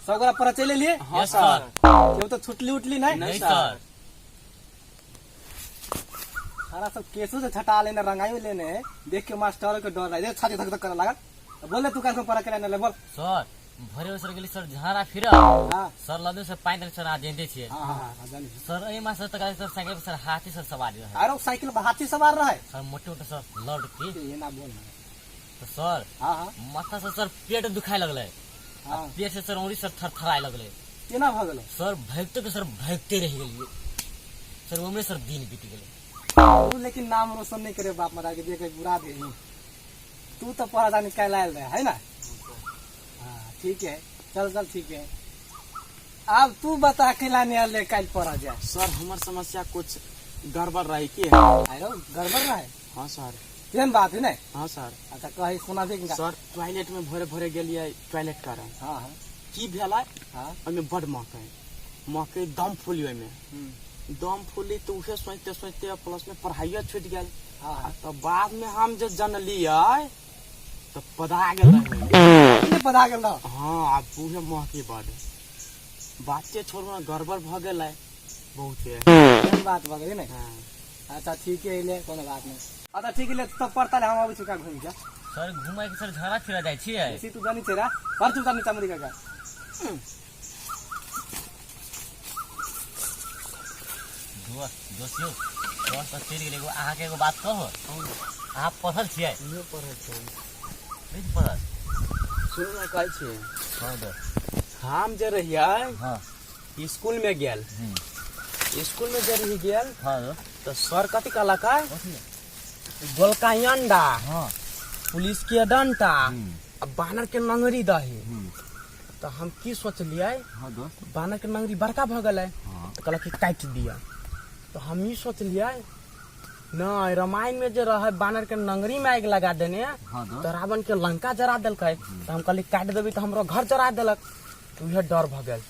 सगरा पर चले लिए। हाँ सर। क्यों तो छुटली उठली नहीं सर। सारा सब केसों से छटा लेने रंगाई लेने देख के मास्टर के डर रहा छाती धक धक कर लगा। बोले तू कैसे पर के बोल सर भरे सर गेली सर झारा फिर सर लदे सर पाइन सर आ जेंदे छे। सर ए मास तक सर साइकिल पर सर हाथी सर सवार है। अरे साइकिल पर हाथी सवार रहा है सर मोटे मोटे सर लड़ के ये ना बोल। तो सर माथा से सर पेट दुखाए लगले। पेट से सर औरी सर थरथराए लगले। केना भ गेलो सर भागते के सर भागते रह गेलिए सर ओमे सर दिन बीत गेले। लेकिन नाम रोशन नहीं करे बाप माता के देखे बुरा दे। तू तो पढ़ा जाने क्या लायल है ना। हाँ ठीक है चल चल ठीक है। अब तू बता अकेला नहीं कल पढ़ा जाए। सर हमार समस्या कुछ गड़बड़ रही की है। गड़बड़ रहा है। हाँ सर केन बात है ना। हाँ सर। अच्छा कही सुना दे सर टॉयलेट में भरे भरे गेलिए टॉयलेट कर हाँ की भेला हाँ बड़ मकई दम फूली में दम फूली तो उसे सोचते सोचते प्लस में पढ़ाइया छूट गया। तो बाद में हम जो जनलिए तो पधा गेल पता गेल। हाँ अब उहे मकई बड़ बाते छोड़ गड़बड़ भ गेल बहुत बात वगैरह नहीं। अच्छा ठीक है ले कोनो बात नहीं। अच्छा ठीक है तब पढ़ता है हम अभी चुका घूम जा सर घुमाए के सर झाड़ा फिरा जाय छिए। इसी तू जानी छेरा पर तू जानी चमड़ी का दोस्तियों दोस्त चल गेले एगो अहाँ के एगो बात कहो। अहाँ पढ़ल छिए नहीं पढ़ल छै नहीं पढ़ल सुन ना कहै छै। हां दो हम जे रहिए हां स्कूल में गेल स्कूल में जे रही गेल हां तो सर कथी कहला का गोलका अंडा हां पुलिस के डंटा अब बानर के नंगरी दही। तो हम की सोचलिए हां दोस्त बानर के नंगरी बड़का भ गेल तो कहला कि काट दिया। तो हम ही सोचलिए नहीं रामायण में जो रहे बानर के नंगरी में आग लगा देने तो रावण के लंका जरा दिलक। तो हम कहली काट देवी तो हमरो घर जरा दिलक। तो यह डर भ गेल।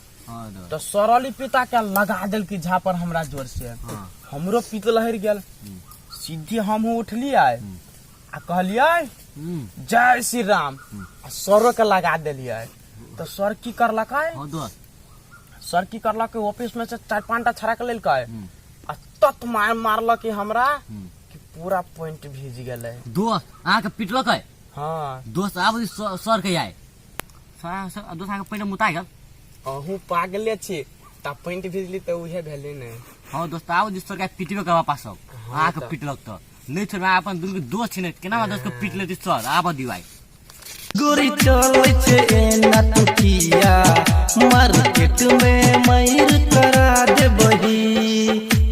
तो सरली पिता के लगा दिल की झापर हमरा जोर से हमरो पीत लहर गेल। सीधे हम उठलिए आ कहलिए जय श्री राम सरो के लगा दिलिए। तो सर की करलक सर की करलक ऑफिस में से 4-5 छड़क लेलक आ तत मार मारलक हमरा कि पूरा पॉइंट भीज गेले। दोस्त अहाँ के पिटलक है। हाँ दोस्त आब सर के आए सर दोस्त अहाँ के पहले मुता गेल। अहू पागले छी ता पॉइंट भीजली तो उहे भेले ने। हां दोस्त आब सर के पिटबे के वापस अहाँ के पिटलक तो नहीं छोड़ अपन दुनू के दोस्त छिने केना दोस्त के पिटले सर आब दिवाई गोरी चले छे